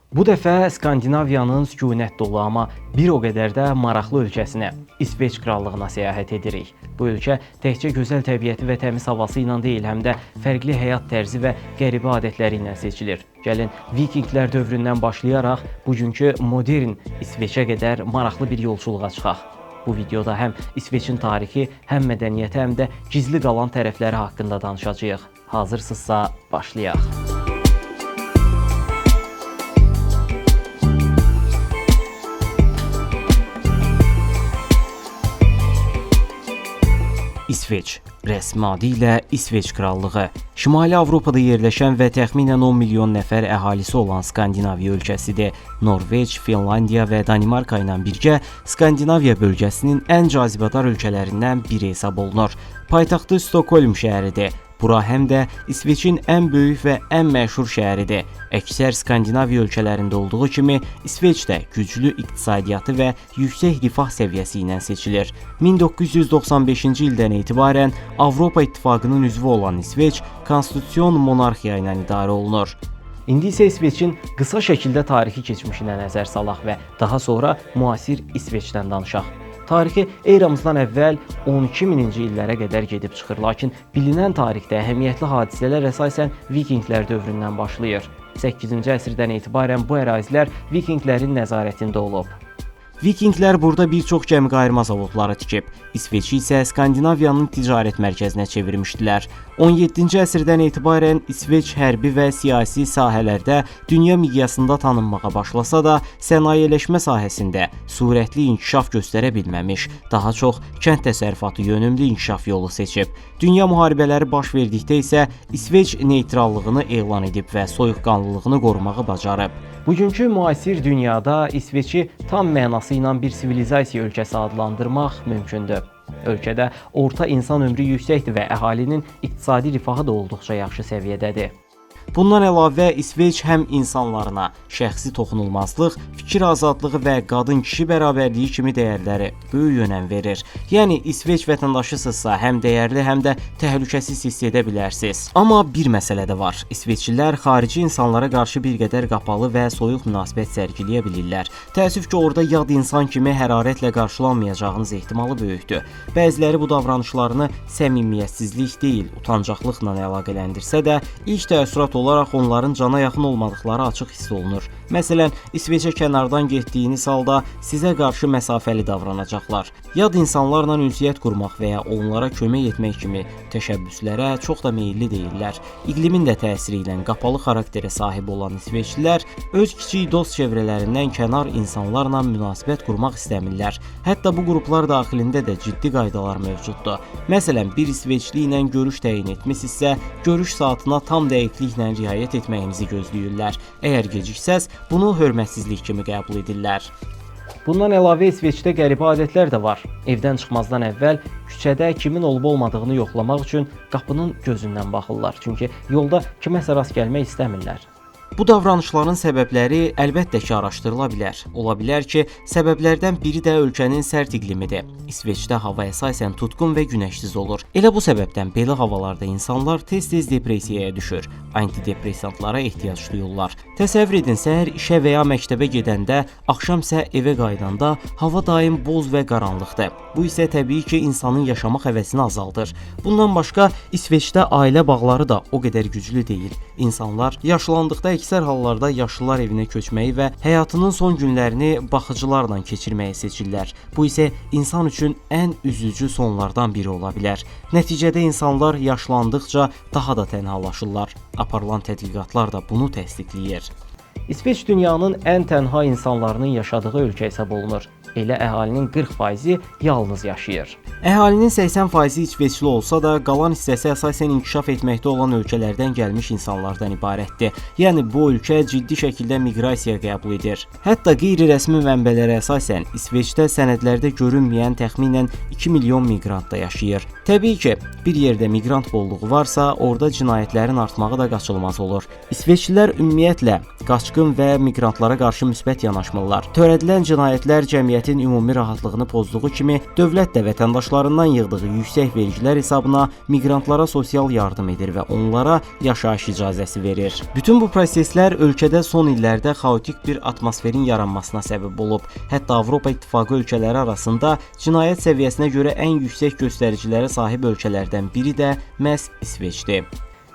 Bu dəfə Skandinaviyanın sükunət dolu, amma bir o qədər də maraqlı ölkəsinə, İsveç Krallığına səyahət edirik. Bu ölkə təkcə gözəl təbiəti və təmiz havası ilə deyil, həm də fərqli həyat tərzi və qəribə adətləri ilə seçilir. Gəlin, Vikinglər dövründən başlayaraq bugünkü modern İsveçə qədər maraqlı bir yolculuğa çıxaq. Bu videoda həm İsveçin tarixi, həm mədəniyyəti, həm də gizli qalan tərəfləri haqqında danışacağıq. Hazırsınızsa başlayaq. İsveç, rəsmi adı ilə İsveç Krallığı, Şimali Avropada yerləşən və təxminən 10 milyon nəfər əhalisi olan Skandinaviya ölkəsidir. Norveç, Finlandiya və Danimarka ilə birgə Skandinaviya bölgəsinin ən cazibədar ölkələrindən biri hesab olunur. Paytaxtı Stokholm şəhəridir. Bura həm də İsveçin ən böyük və ən məşhur şəhəridir. Əksər Skandinaviya ölkələrində olduğu kimi İsveç də güclü iqtisadiyyatı və yüksək rifah səviyyəsi ilə seçilir. 1995-ci ildən etibarən Avropa İttifaqının üzvü olan İsveç konstitusion monarxiya ilə idarə olunur. İndi isə İsveçin qısa şəkildə tarixi keçmişinə nəzər salaq və daha sonra müasir İsveçdən danışaq. Tarixi eramızdan əvvəl 12.000-ci illərə qədər gedib çıxır, lakin bilinən tarixdə əhəmiyyətli hadisələr əsasən Vikinglər dövründən başlayır. 8-ci əsrdən etibarən bu ərazilər Vikinglərin nəzarətində olub. Vikinglər burada bir çox gəmiqayırma zavodları tikib, İsveçi isə Skandinaviyanın ticarət mərkəzinə çevirmişdilər. 17-ci əsrdən etibarən İsveç hərbi və siyasi sahələrdə dünya miqyasında tanınmağa başlasa da, sənayeləşmə sahəsində sürətli inkişaf göstərə bilməmiş, daha çox kənd təsərrüfatı yönümlü inkişaf yolu seçib. Dünya müharibələri baş verdikdə isə İsveç neytrallığını elan edib və soyuqqanlılığını qorumağı bacarıb. Bugünkü müasir dünyada İsveçi tam mənası ilə bir sivilizasiya ölkəsi adlandırmaq mümkündür. Ölkədə orta insan ömrü yüksəkdir və əhalinin iqtisadi rifahı da olduqca yaxşı səviyyədədir. Bundan əlavə İsveç həm insanlarına şəxsi toxunulmazlıq, fikir azadlığı və qadın-kişi bərabərliyi kimi dəyərləri böyük önəm verir. Yəni İsveç vətəndaşısınızsa həm dəyərli, həm də təhlükəsiz hiss edə bilərsiniz. Amma bir məsələ də var. İsveçlilər xarici insanlara qarşı bir qədər qapalı və soyuq münasibət sərgiləyə bilirlər. Təəssüf ki, orada yad insan kimi hərarətlə qarşılanmayacağınız ehtimalı böyükdür. Bəziləri bu davranışlarını səmimiyyətsizlik deyil, utancaqlıqla əlaqələndirsə də, ilk təəssürat olaraq onların cana yaxın olmadıqları açıq hiss olunur. Məsələn, İsveçə kənardan getdiyiniz halda sizə qarşı məsafəli davranacaqlar. Yad insanlarla ünsiyyət qurmaq və ya onlara kömək etmək kimi təşəbbüslərə çox da meyilli deyirlər. İqlimin də təsiri ilə qapalı xarakterə sahib olan İsveçlilər öz kiçik dost çevrələrindən kənar insanlarla münasibət qurmaq istəmirlər. Hətta bu qruplar daxilində də ciddi qaydalar mövcuddur. Məsələn, bir İsveçli ilə görüş təyin etmisinizsə, görüş saatına tam dəqiqliklə riayət etməyinizi gözləyirlər. Əgər geciksəz, bunu hörmətsizlik kimi qəbul edirlər. Bundan əlavə İsveçdə qəribə adətlər də var. Evdən çıxmazdan əvvəl küçədə kimin olub-olmadığını yoxlamaq üçün qapının gözündən baxırlar. Çünki yolda kiməsə rast gəlmək istəmirlər. Bu davranışların səbəbləri əlbəttə ki, araşdırıla bilər. Ola bilər ki, səbəblərdən biri də ölkənin sərt iqlimidir. İsveçdə hava əsasən tutqun və günəşsiz olur. Elə bu səbəbdən belə havalarda insanlar tez-tez depressiyaya düşür. Antidepressantlara ehtiyac duyurlar. Təsəvvür edin, səhər işə və ya məktəbə gedəndə, axşam isə evə qayıdanda hava daim boz və qaranlıqdır. Bu isə təbii ki, insanın yaşamaq həvəsini azaldır. Bundan başqa, İsveçdə ailə bağları da o qədər güclü deyil. İnsanlar yaşlandıqda əksər hallarda yaşlılar evinə köçməyi və həyatının son günlərini baxıcılarla keçirməyi seçirlər. Bu isə insan üçün ən üzücü sonlardan biri ola bilər. Nəticədə insanlar yaşlandıqca daha da tənhalaşırlar. Aparılan tədqiqatlar da bunu təsdiqləyir. İsveç dünyanın ən tənha insanlarının yaşadığı ölkə hesab olunur. Elə əhalinin 40%-i yalnız yaşayır. Əhalinin 80%-i İsveçli olsa da, qalan hissəsi əsasən inkişaf etməkdə olan ölkələrdən gəlmiş insanlardan ibarətdir. Yəni bu ölkə ciddi şəkildə miqrasiya qəbul edir. Hətta qeyri-rəsmi mənbələrə əsasən İsveçdə sənədlərdə görünməyən təxminən 2 milyon miqrant da yaşayır. Təbii ki, bir yerdə miqrant bolluğu varsa, orada cinayətlərin artmağı da qaçılmaz olur. İsveçlilər ümumiyyətlə qaçqın və miqrantlara qarşı müsbət yanaşmırlar. Törədilən cinayətlər cəmiyyətin cəmiyyətin ümumi rahatlığını pozduğu kimi, dövlət də vətəndaşlarından yığdığı yüksək vergilər hesabına miqrantlara sosial yardım edir və onlara yaşayış icazəsi verir. Bütün bu proseslər ölkədə son illərdə xaotik bir atmosferin yaranmasına səbəb olub. Hətta Avropa İttifaqı ölkələri arasında cinayət səviyyəsinə görə ən yüksək göstəricilərə sahib ölkələrdən biri də məhz İsveçdir.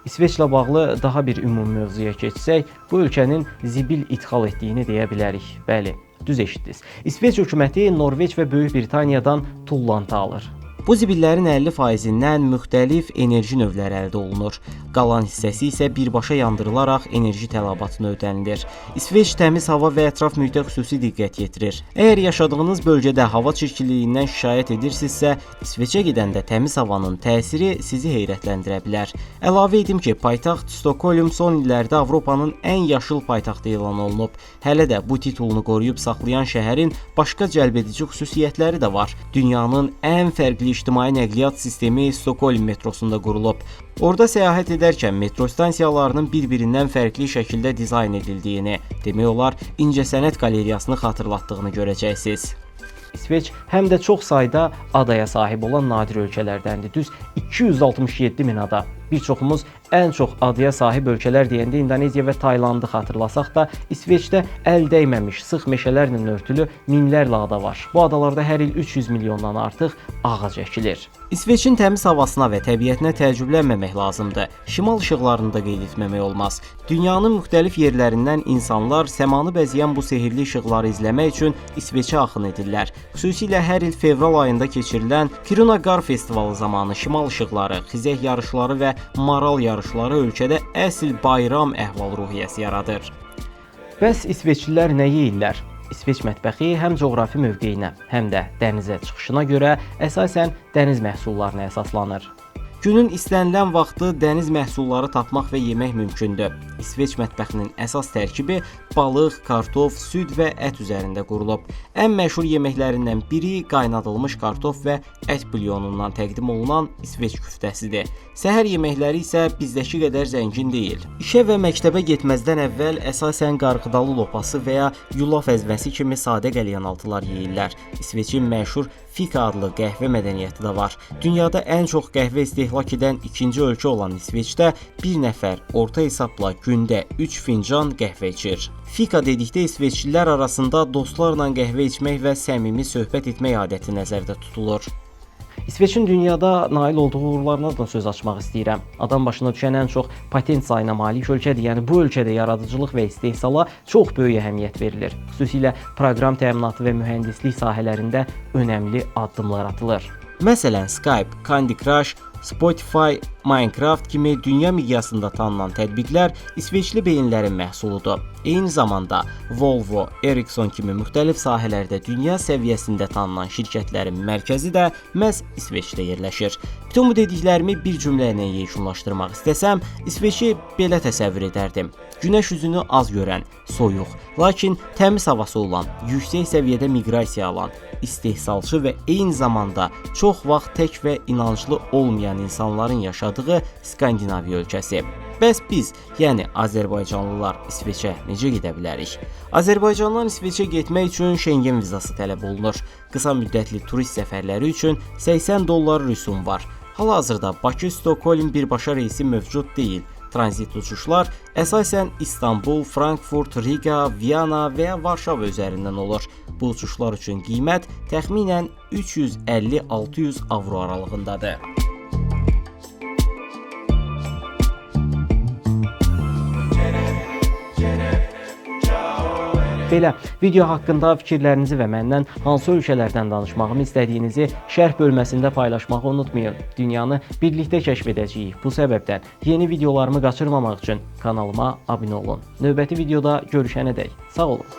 İsveçlə bağlı daha bir ümumi mövzuya keçsək, bu ölkənin zibil idxal etdiyini deyə bilərik. Bəli, düz eşitdiniz. İsveç hökuməti Norveç və Böyük Britaniyadan tullantı alır. Bu zibillərin 50%-dən müxtəlif enerji növləri əldə olunur. Qalan hissəsi isə birbaşa yandırılaraq enerji tələbatına ödənilir. İsveç təmiz hava və ətraf mühitə xüsusi diqqət yetirir. Əgər yaşadığınız bölgədə hava çirkliyindən şikayət edirsinizsə, İsveçə gedəndə təmiz havanın təsiri sizi heyrətləndirə bilər. Əlavə edim ki, paytaxt Stokholm son illərdə Avropanın ən yaşıl paytaxtı elan olunub. Hələ də bu titulunu qoruyub saxlayan şəhərin başqa cəlbedici xüsusiyyətləri də var. Dünyanın ən fərqli ictimai nəqliyyat sistemi Stokholm metrosunda qurulub. Orada səyahət edərkən metro stansiyalarının bir-birindən fərqli şəkildə dizayn edildiyini, demək olar, incəsənət qalereyasını xatırlatdığını görəcəksiniz. İsveç həm də çox sayda adaya sahib olan nadir ölkələrdəndir. Düz 267 min ada. Bir çoxumuz ən çox adaya sahib ölkələr deyəndə İndoneziya və Taylandı xatırlasaq da, İsveçdə əl dəyməmiş sıx meşələrlə örtülü minlərlə ada var. Bu adalarda hər il 300 milyondan artıq ağac əkilir. İsveçin təmiz havasına və təbiətinə təəccüblənməmək lazımdır. Şimal işıqlarını da qeyd etməmək olmaz. Dünyanın müxtəlif yerlərindən insanlar səmanı bəzəyən bu sehirli işıqları izləmək üçün İsveçə axın edirlər. Xüsusilə hər il fevral ayında keçirilən Kiruna Qar festivalı zamanı şimal işıqları, xizək yarışları və maral yarışları ölkədə əsl bayram əhval-ruhiyyəsi yaradır. Bəs İsveçlilər nə yeyirlər? İsveç mətbəxi həm coğrafi mövqeyinə, həm də dənizə çıxışına görə əsasən dəniz məhsullarına əsaslanır. Günün istənilən vaxtı dəniz məhsulları tapmaq və yemək mümkündür. İsveç mətbəxinin əsas tərkibi balıq, kartof, süd və ət üzərində qurulub. Ən məşhur yeməklərindən biri qaynadılmış kartof və ət bulyonundan təqdim olunan İsveç küftəsidir. Səhər yeməkləri isə bizdəki qədər zəngin deyil. İşə və məktəbə getməzdən əvvəl əsasən qarğıdalı lopası və ya yulaf əzməsi kimi sadə qəlyanaltılar yeyirlər. İsveçin məşhur Fika adlı qəhvə mədəniyyəti də var. Dünyada ən çox qəhvə istehlak edən ikinci ölkə olan İsveçdə bir nəfər orta hesabla gündə 3 fincan qəhvə içir. Fika dedikdə İsveçlilər arasında dostlarla qəhvə içmək və səmimi söhbət etmək adəti nəzərdə tutulur. İsveçin dünyada nail olduğu uğurlarına da söz açmaq istəyirəm. Adam başına düşən ən çox patent sayına malik ölkədir. Yəni bu ölkədə yaradıcılıq və istehsala çox böyük əhəmiyyət verilir. Xüsusilə proqram təminatı və mühəndislik sahələrində önəmli addımlar atılır. Məsələn, Skype, Candy Crush, Spotify, Minecraft kimi dünya miqyasında tanınan tətbiqlər İsveçli beyinlərin məhsuludur. Eyni zamanda Volvo, Ericsson kimi müxtəlif sahələrdə dünya səviyyəsində tanınan şirkətlərin mərkəzi də məhz İsveçdə yerləşir. Bütün bu dediklərimi bir cümlə ilə yekunlaşdırmaq istəsəm, İsveçi belə təsəvvür edərdim. Günəş üzünü az görən, soyuq, lakin təmiz havası olan, yüksək səviyyədə miqrasiya alan, istehsalçı və eyni zamanda çox vaxt tək və inanclı olmayan insanların yaşadığı Skandinaviya ölkəsi. Bəs biz, yəni Azərbaycanlılar İsveçə necə gedə bilərik? Azərbaycandan İsveçə getmək üçün Şengen vizası tələb olunur. Qısa müddətli turist səfərləri üçün $80 rüsum var. Hal-hazırda Bakı-Stokholm birbaşa reysi mövcud deyil. Tranzit uçuşlar əsasən İstanbul, Frankfurt, Riga, Viyana və ya Varşava üzərindən olur. Bu uçuşlar üçün qiymət təxminən 350-600 avro aralığındadır. Belə, video haqqında fikirlərinizi və məndən hansı ölkələrdən danışmağımı istədiyinizi şərh bölməsində paylaşmağı unutmayın. Dünyanı birlikdə kəşf edəcəyik. Bu səbəbdən yeni videolarımı qaçırmamaq üçün kanalıma abunə olun. Növbəti videoda görüşənədək sağ olun.